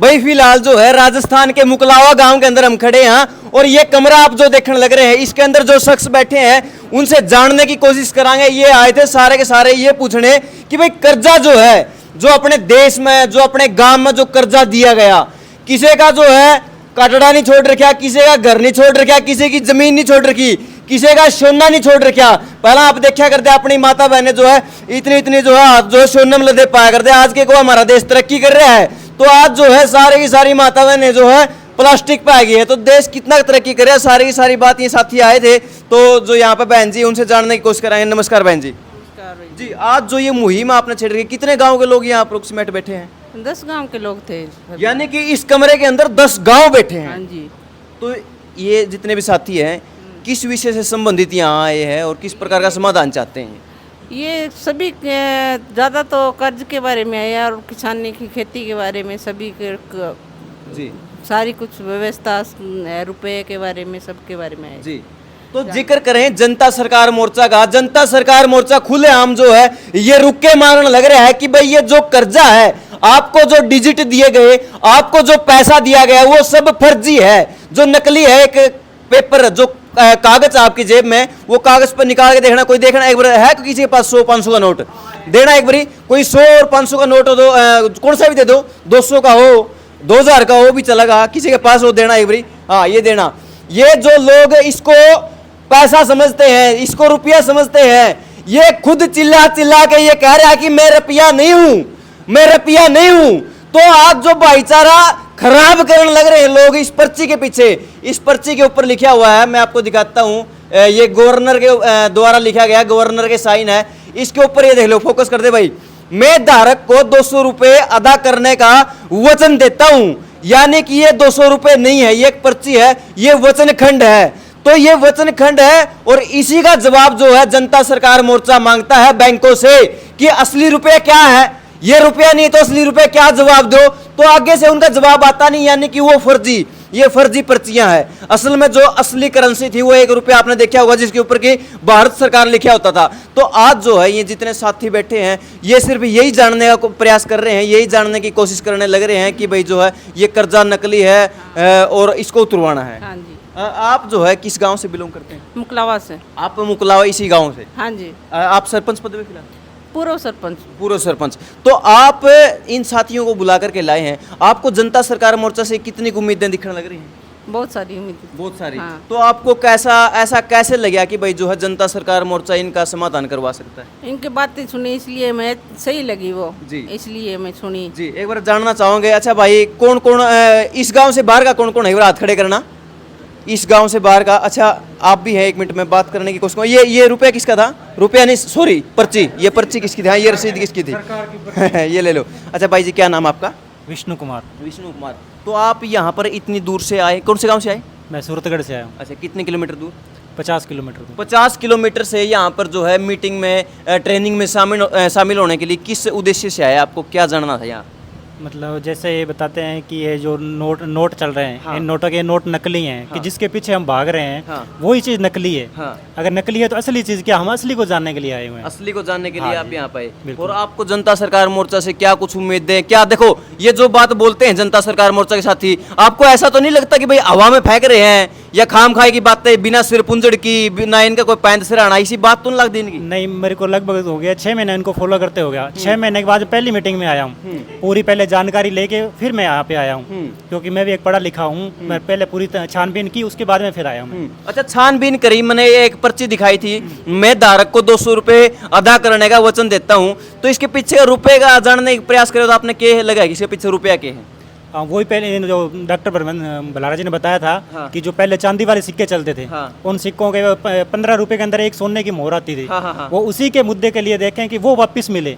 भाई फिलहाल जो है राजस्थान के मुकलावा गांव के अंदर हम खड़े हैं और ये कमरा आप जो देखने लग रहे हैं इसके अंदर जो शख्स बैठे हैं उनसे जानने की कोशिश कराएंगे। ये आए थे सारे के सारे ये पूछने कि भाई कर्जा जो है जो अपने देश में जो अपने गांव में जो कर्जा दिया गया, किसी का जो है कटड़ा नहीं छोड़ रखा, किसी का घर नहीं छोड़ रखा, किसी की जमीन नहीं छोड़ रखी, किसी का सोना नहीं छोड़ रखा। पहला आप देखा करते अपनी माता बहने जो है इतनी इतनी जो है हाथ जो है सोने में लदे पाया करते, आज के को हमारा देश तरक्की कर रहा है तो आज जो है सारी की सारी माता बहने जो है प्लास्टिक पे आ गई है, तो देश कितना तरक्की करे। सारी की सारी बात ये साथी आए थे तो जो यहाँ पे बहन जी उनसे जानने की कोशिश कराएंगे। नमस्कार बहन जी। जी आज जो ये मुहिम आपने छेड़ रही है, कितने गांव के लोग यहाँ अप्रोक्सीमेट बैठे हैं? 10 गांव के लोग थे। यानी कि इस कमरे के अंदर 10 गांव बैठे हैं। हाँ जी। तो ये जितने भी साथी हैं किस विषय से संबंधित यहाँ आए हैं और किस प्रकार का समाधान चाहते हैं? ये सभी ज़्यादा तो कर्ज के बारे में है और किसानी की खेती के बारे में सभी जी सारी कुछ व्यवस्था रुपए के बारे में सबके बारे में है। जी तो जिक्र करें जनता सरकार मोर्चा का, जनता सरकार मोर्चा खुलेआम जो है ये रुक के मारने लग रहा है कि भाई ये जो कर्जा है, आपको जो डिजिट दिए गए, आपको जो पैसा दिया गया वो सब फर्जी है, जो नकली है। एक पेपर जो कागज आपकी जेब में वो कागज पर निकाल के देखना, कोई देखना एक बार है किसी के पास 100-500 का नोट देना, एक बारी कोई 100 और 500 का नोट हो दो, कौन सा भी दे दो, 200 का हो 2000 का हो भी चलेगा, किसी के पास हो देना एक बारी, हाँ ये देना। ये जो लोग इसको पैसा समझते हैं, इसको रुपया समझते हैं, ये खुद चिल्ला चिल्ला के ये कह रहा है कि मैं रुपया नहीं हूं, मैं रुपया नहीं हूं। तो आज जो भाईचारा खराब करने लग रहे हैं लोग इस पर्ची के पीछे, इस पर्ची के ऊपर लिखा हुआ है, मैं आपको दिखाता हूं, ये गवर्नर के द्वारा लिखा गया, गवर्नर के साइन है। इसके ऊपर ये देख लो, फोकस कर दे भाई, मैं धारक को 200 रुपए अदा करने का वचन देता हूं। यानी कि ये 200 रुपए नहीं है, ये एक पर्ची है, ये वचन खंड है। तो ये वचन खंड है और इसी का जवाब जो है जनता सरकार मोर्चा मांगता है बैंकों से कि असली रुपये क्या है। ये रुपया नहीं तो असली रुपये क्या जवाब दो, तो आगे से उनका जवाब आता नहीं, यानी कि वो फर्जी, ये फर्जी पर्चियां हैं। असल में जो असली करेंसी थी वो 1 रुपया आपने देखा होगा जिसके ऊपर की भारत सरकार लिखा होता था। तो आज जो है ये जितने साथी बैठे हैं ये सिर्फ यही जानने का प्रयास कर रहे हैं, यही जानने की कोशिश करने लग रहे हैं कि भाई जो है ये कर्जा नकली है और इसको उतरवाना है। हाँ जी। आप जो है किस गांव से बिलोंग करते हैं? मुकलावा से। आप मुकलावा इसी गांव से? हाँ जी। आप सरपंच पद में फिलहाल? पूर्व सरपंच। पूर्व सरपंच। तो आप इन साथियों को बुला करके लाए हैं, आपको जनता सरकार मोर्चा से कितनी उम्मीदें दिखने लग रही हैं? बहुत सारी उम्मीद। बहुत सारी। हाँ। तो आपको कैसा ऐसा कैसे लगा कि भाई जो है जनता सरकार मोर्चा इनका समाधान करवा सकता है? इनकी बातें सुनी इसलिए मैं सही लगी वो जी, इसलिए मैं सुनी। जी एक बार जानना चाहोगे, अच्छा भाई कौन कौन इस गाँव से बाहर का कौन कौन है, हाथ खड़े करना, इस गांव से बाहर का। अच्छा आप भी है, 1 मिनट में बात करने की कोशिश करूँ। ये रुपया किसका था? रुपया नहीं सॉरी पर्ची, ये पर्ची किसकी थी? हाँ ये रसीद किसकी थी? ये ले लो। अच्छा भाई जी क्या नाम आपका? विष्णु कुमार। विष्णु कुमार। तो आप यहाँ पर इतनी दूर से आए, कौन से गांव से आए? मैं सूरतगढ़ से आया हूँ। अच्छा कितने किलोमीटर दूर? 50 किलोमीटर दूर। 50 किलोमीटर से यहाँ पर जो है मीटिंग में ट्रेनिंग में शामिल होने के लिए किस उद्देश्य से आए, आपको क्या जानना था यहाँ? मतलब जैसे ये बताते हैं कि ये जो नोट चल रहे हैं, हाँ। इन नोटों के नोट नकली हैं, हाँ। कि जिसके पीछे हम भाग रहे हैं हाँ। वही चीज़ नकली है। हाँ। अगर नकली है तो असली चीज़ क्या? हम असली को जानने के लिए आए हुए हैं। असली को जानने के लिए हाँ आप जी, यहाँ पे। बिल्कुल। और आपको जनता सरकार मोर्चा से क्या कुछ उम्मीदें, क्या देखो ये जो बात बोलते हैं जनता सरकार मोर्चा के साथी, आपको ऐसा तो नहीं लगता कि भाई हवा में फेंक रहे हैं या खाम खाई की बातें बिना सिर पुंजड़ की, बिना इनका कोई पैंत सिराना, इसी बात तो नहीं लगती इनकी? नहीं, मेरे को लगभग हो गया 6 महीने इनको फॉलो करते हो गया। 6 महीने के बाद पहली मीटिंग में आया हूँ, पूरी पहले जानकारी लेके फिर मैं यहाँ पे आया हूँ, क्योंकि मैं भी एक पढ़ा लिखा हूँ। मैं पहले पूरी छानबीन की, उसके बाद में फिर आया हूँ। अच्छा छानबीन करी, मैंने एक पर्ची दिखाई थी, मैं धारक को 200 रुपए अदा करने का वचन देता हूँ, तो इसके पीछे रुपए का जानने का प्रयास करे तो आपने क्या लगा कि इसके पीछे रुपया क्या है? हाँ, वही पहले जो डॉक्टर भलारा जी ने बताया था। हाँ। कि जो पहले चांदी वाले सिक्के चलते थे। हाँ। उन सिक्कों के 15 रुपए के अंदर एक सोने की मोहर आती थी। हाँ, हाँ, हाँ। वो उसी के मुद्दे के लिए देखें कि वो वापस मिले।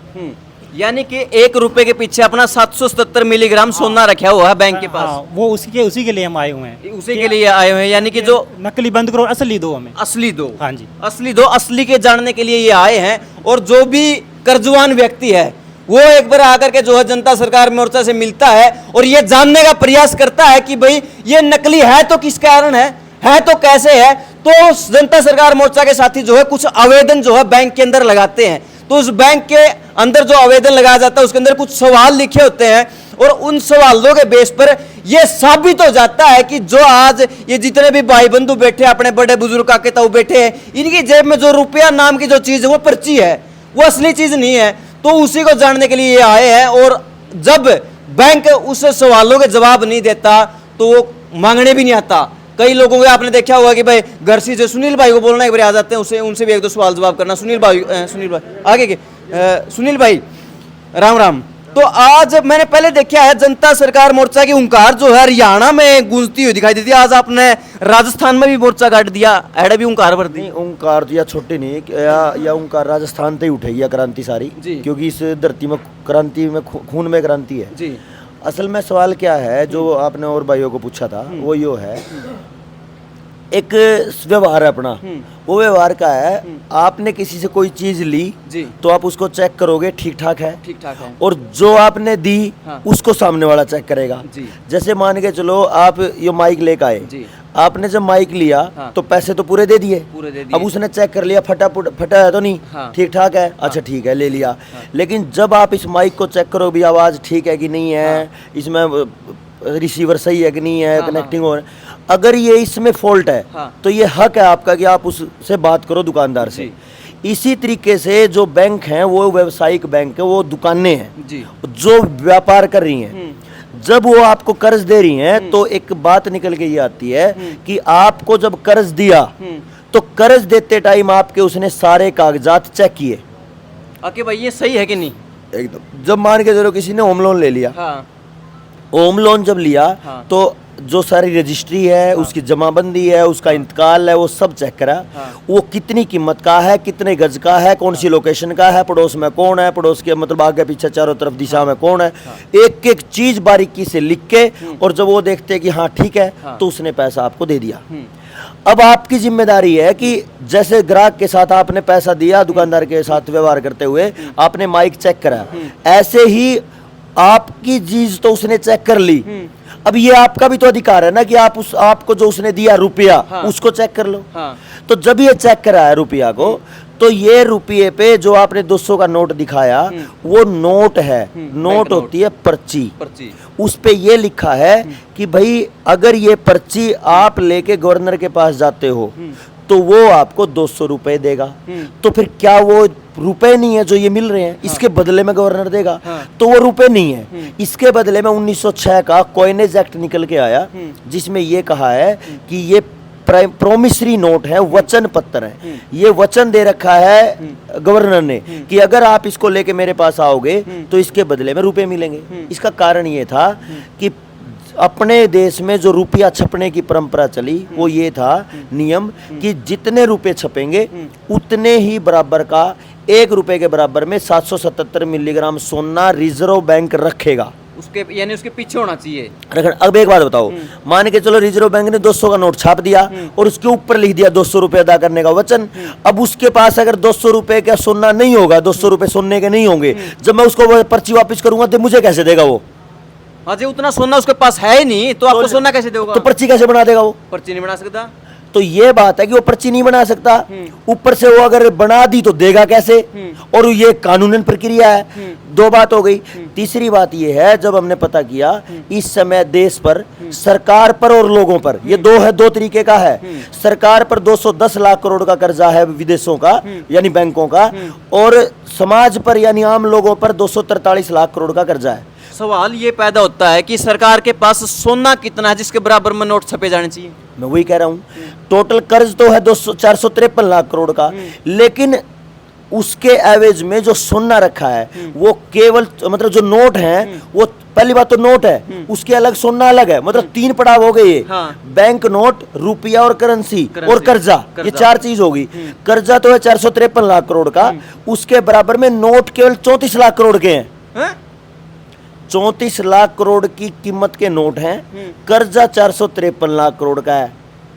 यानी कि 1 रुपए के पीछे अपना 777 मिलीग्राम सोना रखा हुआ है बैंक के पास। हाँ, वो उसी के लिए हम आए हुए हैं। उसी के लिए आए हुए हैं, यानी कि जो नकली बंद करो, असली दो हमें। असली दो। हाँ जी, असली दो, असली के जानने के लिए ये आए हैं। और जो भी कर्जवान व्यक्ति है वो एक बार आकर के जो है जनता सरकार मोर्चा से मिलता है और ये जानने का प्रयास करता है कि भाई ये नकली है तो किस कारण है तो कैसे है। तो जनता सरकार मोर्चा के साथी जो है कुछ आवेदन जो है बैंक के अंदर लगाते हैं, तो उस बैंक के अंदर जो आवेदन लगाया जाता है उसके अंदर कुछ सवाल लिखे होते हैं और उन सवालों के बेस पर यह साबित हो जाता है कि जो आज ये जितने भी भाई बंधु बैठे, अपने बड़े बुजुर्ग काके ताऊ बैठे हैं, इनकी जेब में जो रुपया नाम की जो चीज है वो पर्ची है, वो असली चीज नहीं है। तो उसी को जानने के लिए ये आए हैं। और जब बैंक उस सवालों के जवाब नहीं देता तो वो मांगने भी नहीं आता। कई लोगों को आपने देखा होगा कि भाई घर से जो सुनील भाई को बोलना एक बार आ जाते हैं, उसे उनसे भी एक दो सवाल जवाब करना। सुनील भाई आगे के सुनील भाई राम राम। तो आज मैंने पहले देखा है जनता सरकार मोर्चा की हुंकार जो है हरियाणा में गूंजती हुई दिखाई देती है। आज आपने राजस्थान में भी मोर्चा काट दिया, एडे भी हुंकार भर दी। ओंकार तो या छोटे नहीं या ओंकार राजस्थान से ही उठेगी या क्रांति सारी, क्योंकि इस धरती में क्रांति में खून में क्रांति है जी। असल में सवाल क्या है जो आपने और भाइयों को पूछा था, वो यो है, एक व्यवहार है अपना, वो व्यवहार का है, आपने किसी से कोई चीज ली जी, तो आप उसको चेक करोगे ठीक ठाक है, ठीक ठाक है, और जो आपने दी हाँ, उसको सामने वाला चेक करेगा जी। जैसे मान के चलो आप ये माइक लेकर आए जी, आपने जब माइक लिया हाँ, तो पैसे तो पूरे दे दिए, अब उसने चेक कर लिया फटा है तो नहीं, हाँ, ठीक ठाक है, अच्छा ठीक है ले लिया, हाँ, लेकिन जब आप इस माइक को चेक करो भी आवाज ठीक है कि नहीं है, हाँ, इसमें रिसीवर सही है कि नहीं है, हाँ, कनेक्टिंग हो रहा है, अगर ये इसमें फॉल्ट है, हाँ, तो ये हक है आपका कि आप उससे बात करो दुकानदार से। इसी तरीके से जो बैंक हैं वो व्यवसायिक बैंक है, वो दुकानें हैं जी, जो व्यापार कर रही हैं, जब वो आपको कर्ज दे रही हैं तो एक बात निकल के ये आती है कि आपको जब कर्ज दिया तो कर्ज देते टाइम आपके उसने सारे कागजात चेक किए आके भाई ये सही है कि नहीं एकदम। जब मान के चलो किसी ने होम लोन ले लिया, हाँ, होम लोन जब लिया, हाँ, तो जो सारी रजिस्ट्री है, हाँ, उसकी जमाबंदी है, उसका इंतकाल है, वो सब चेक करा, हाँ, वो कितनी कीमत का है, कितने गज का है, कौन सी लोकेशन का है, पड़ोस में कौन है, पड़ोस के मतलब आगे पीछे चारों तरफ दिशा, हाँ, में कौन है, हाँ, एक एक चीज बारीकी से लिख के, और जब वो देखते कि हाँ ठीक है, हाँ, तो उसने पैसा आपको दे दिया। अब आपकी जिम्मेदारी है कि जैसे ग्राहक के साथ आपने पैसा दिया, दुकानदार के साथ व्यवहार करते हुए आपने माइक चेक करा, ऐसे ही आपकी चीज तो उसने चेक कर ली, अब ये आपका भी तो अधिकार है ना कि आप आपको जो उसने दिया रुपया, हाँ, उसको चेक कर लो, हाँ, तो जब ये चेक करा है रुपया को, तो ये रुपये पे जो आपने 200 का नोट दिखाया वो नोट है, नोट होती है पर्ची, उस पे ये लिखा है कि भाई अगर ये पर्ची आप लेके गवर्नर के पास जाते हो तो वो आपको 200 रुपए देगा, तो फिर क्या वो रुपए नहीं है जो ये मिल रहे हैं, हाँ, इसके बदले में गवर्नर देगा, हाँ, तो वो रुपए नहीं है, इसके बदले में 1906 का कॉइनेज एक्ट निकल के आया जिसमें ये कहा है कि ये प्रोमिसरी नोट है, वचन पत्र है, ये वचन दे रखा है गवर्नर ने कि अगर आप इसको लेके मेरे पास आओगे तो इसके बदले में रुपए मिलेंगे। इसका कारण ये था कि अपने देश में जो रुपया छपने की परंपरा चली वो ये था नियम कि जितने रुपए छपेंगे उतने ही बराबर का 1 रुपए के बराबर में 777 मिलीग्राम सोना रिजर्व बैंक रखेगा, उसके यानी उसके पीछे होना चाहिए। अब एक बात बताओ, मान के चलो रिजर्व बैंक ने 200 का नोट छाप दिया और उसके ऊपर लिख दिया 200 रुपए अदा करने का वचन, अब उसके पास अगर 200 रुपए का सोना नहीं होगा, 200 रुपए सोने के नहीं होंगे, जब मैं उसको पर्ची वापस करूंगा तो मुझे कैसे देगा वो? हाँ जी, उतना सोना उसके पास है ही नहीं तो आपको सोना कैसे देगा? तो पर्ची कैसे बना देगा वो? पर्ची नहीं बना सकता। तो ये बात है कि वो पर्ची नहीं बना सकता, ऊपर से वो अगर बना दी तो देगा कैसे, और ये कानूनन प्रक्रिया है। 2 बात हो गई। तीसरी बात ये है, जब हमने पता किया इस समय देश पर, सरकार पर और लोगों पर, ये दो तरीके का है। सरकार पर 210 लाख करोड़ का कर्जा है विदेशों का यानी बैंकों का, और समाज पर यानी आम लोगों पर 243 लाख करोड़ का कर्जा है। सवाल ये पैदा होता है कि सरकार के पास सोना कितना है जिसके बराबर में नोट छपे जाने चाहिए? मैं वही कह रहा हूँ, टोटल कर्ज तो है 453 लाख करोड़ का, लेकिन उसके एवज में जो सोना रखा है वो केवल मतलब जो नोट है वो, पहली बात तो नोट है, उसके अलग सोना अलग है, मतलब 3 पड़ाव हो गए, हाँ, बैंक नोट, रुपया और करेंसी और कर्जा, ये 4 चीज होगी। कर्जा तो है 453 लाख करोड़ का, उसके बराबर में नोट केवल 34 लाख करोड़ के हैं। 34 लाख करोड़ की कीमत के नोट हैं, कर्जा 453 लाख करोड़ का है।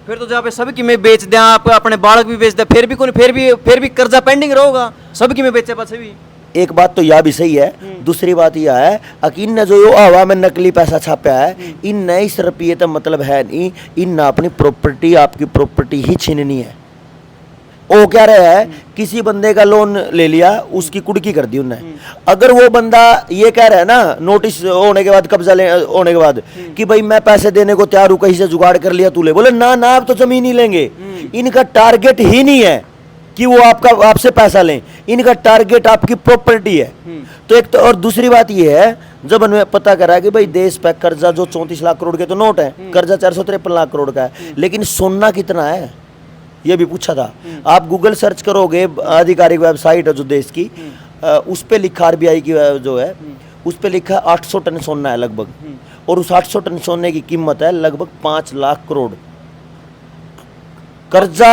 फिर तो जहाँ पे सबकी में बेच दें, आप अपने बालक भी बेच दें, फिर भी कर्जा पेंडिंग रहेगा, सबकी में बेचे पास भी। एक बात तो यह भी सही है, दूसरी बात यह है कि इन जो हवा में नकली पैसा छापा है, इन नई इस रुपये तो मतलब है नहीं, इन अपनी प्रॉपर्टी, आपकी प्रॉपर्टी ही छीननी है। वो क्या रहा है, किसी बंदे का लोन ले लिया, उसकी कुड़की कर दी उन्होंने। अगर वो बंदा ये कह रहा है ना, नोटिस होने के बाद, कब्जा होने के बाद, कि भाई मैं पैसे देने को तैयार हूं, कहीं से जुगाड़ कर लिया, तू ले, बोले ना ना आप तो जमीन ही लेंगे। इनका टारगेट ही नहीं है कि वो आपसे पैसा लें, इनका टारगेट आपकी प्रॉपर्टी है। तो एक तो, और दूसरी बात ये है, जब हमें पता करा कि भाई देश पे कर्जा जो 34 लाख करोड़ के तो नोट है, कर्जा 453 लाख करोड़ का है, लेकिन सोना कितना है ये भी पूछा था। आप गूगल सर्च करोगे, आधिकारिक वेबसाइट है जो देश की, उस पे लिखा, आरबीआई की जो है, उस पे लिखा 800 टन सोना है लगभग, और उस 800 टन सोने की कीमत है लगभग 5 लाख करोड़। कर्जा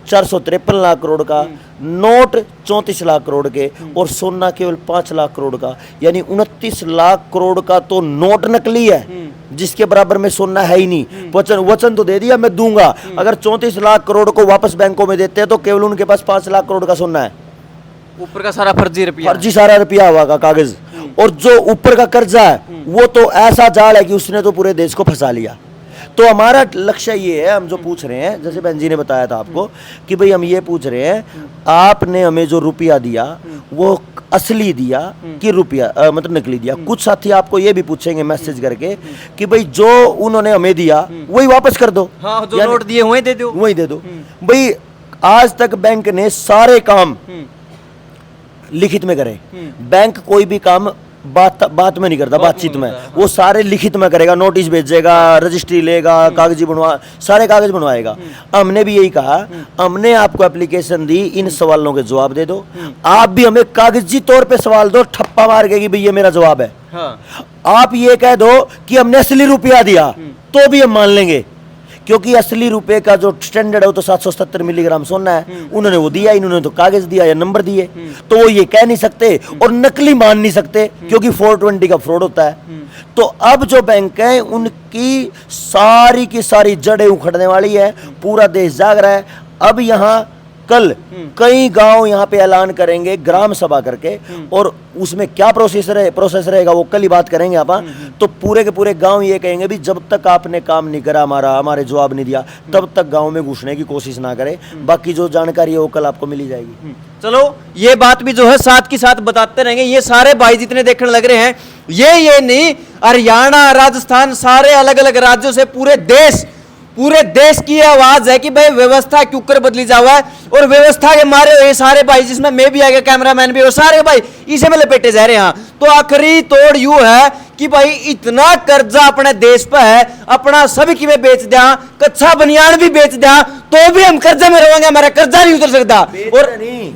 453 लाख करोड़ का, नोट 34 लाख करोड़ के, और सोना केवल 5 लाख करोड़ का, यानी 29 लाख करोड़ का तो नोट नकली है, जिसके बराबर में सोना है ही नहीं। वचन तो दे दिया मैं दूंगा, अगर 34 लाख करोड़ को वापस बैंकों में देते हैं तो केवल उनके पास 5 लाख करोड़ का सोना है, ऊपर का सारा फर्जी रुपया, फर्जी सारा रुपया हुआ का कागज। और जो ऊपर का कर्जा है वो तो ऐसा जाल है कि उसने तो पूरे देश को फंसा लिया। तो हमारा लक्ष्य ये है, हम जो पूछ रहे हैं, जैसे बहन जी ने बताया था आपको कि भाई हम ये पूछ रहे हैं, आपने हमें जो रुपया दिया वो असली दिया कि रुपया मतलब नकली दिया। कुछ साथी आपको ये भी पूछेंगे मैसेज करके कि भाई जो उन्होंने हमें दिया वही वापस कर दो, हाँ, जो नोट दिए वही दे दो, वही दे दो। भाई आज तक बैंक ने सारे काम लिखित में करे, बैंक कोई भी काम बात में नहीं करता, बातचीत में, वो सारे लिखित में करेगा, नोटिस भेजेगा, रजिस्ट्री लेगा, कागजी सारे कागज बनवाएगा। हमने भी यही कहा, हमने आपको एप्लीकेशन दी, इन सवालों के जवाब दे दो, आप भी हमें कागजी तौर पे सवाल दो, ठप्पा मार के कि भाई ये मेरा जवाब है। हाँ। आप ये कह दो कि हमने असली रुपया दिया तो भी हम मान लेंगे, क्योंकि असली रुपए का जो स्टैंडर्ड है वो तो 770 मिलीग्राम सोना है, उन्होंने वो दिया, इन्होंने तो कागज दिया या नंबर दिए, तो वो ये कह नहीं सकते और नकली मान नहीं सकते, क्योंकि 420 का फ्रॉड होता है। तो अब जो बैंक है उनकी सारी की सारी जड़ें उखड़ने वाली है, पूरा देश जाग रहा है। अब यहाँ कल कई गांव यहाँ पे ऐलान करेंगे ग्राम सभा करके, और उसमें क्या प्रोसेस रहेगा वो कल ही बात करेंगे आप। तो पूरे के पूरे गांव ये कहेंगे भी जब तक आपने काम नहीं करा, हमारे जवाब नहीं दिया, तब तक गांव में घुसने की कोशिश ना करें। बाकी जो जानकारी है वो कल आपको मिली जाएगी। चलो ये बात भी जो है साथ के साथ बताते रहेंगे। ये सारे भाई जितने देखने लग रहे हैं, ये नहीं, हरियाणा, राजस्थान, सारे अलग अलग राज्यों से पूरे देश की आवाज है कि भाई व्यवस्था क्यों कर बदली जावा है, और व्यवस्था के मारे हुए सारे भाई, जिसमें मैं भी आ गया, कैमरामैन भी, और सारे भाई इसे में लपेटे जा रहे हैं। तो आखिरी तोड़ यूं है कि भाई इतना कर्जा अपने देश पे है, अपना सब की में बेच दिया, कच्चा बनियान भी बेच दिया, तो भी हम कर्जे में रहेंगे, हमारा कर्जा नहीं उतर सकता। और नहीं,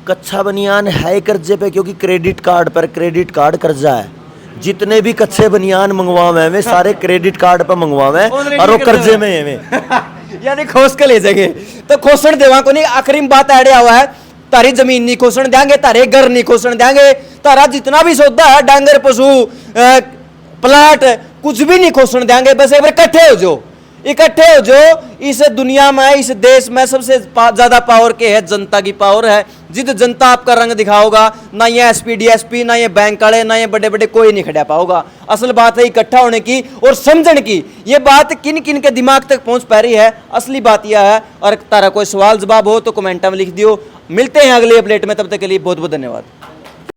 कच्चा बनियान है कर्जे पे, क्योंकि क्रेडिट कार्ड कर्जा है। जितने भी कच्चे बनियान मंगवावे में सारे क्रेडिट कार्ड पे मंगवावे और वो कर्जे में है यानी खोस के ले जाएंगे, तो खोसण देवा को नहीं। आखिरी में बात आड़े हुआ है, तारी जमीन नहीं खोसण देंगे, तारे घर नहीं खोसण देंगे, तारा जितना भी सौदा है, डांगर, पशु, प्लाट, कुछ भी नहीं खोसण देंगे। बस एक बार इकट्ठे हो जो। इस दुनिया में, इस देश में सबसे ज्यादा पावर के है जनता की पावर है। जिद जनता आपका रंग दिखाओगा, ना ये एसपी डीएसपी, ना ये बैंक वाले, ना ये बड़े बड़े कोई नहीं खड़ा पाओगा। असल बात है इकट्ठा होने की और समझने की। ये बात किन किन के दिमाग तक पहुंच पा रही है, असली बात यह है। और तारा कोई सवाल जवाब हो तो कमेंट में लिख दियो। मिलते हैं अगले अपडेट में, तब तक के लिए बहुत बहुत धन्यवाद।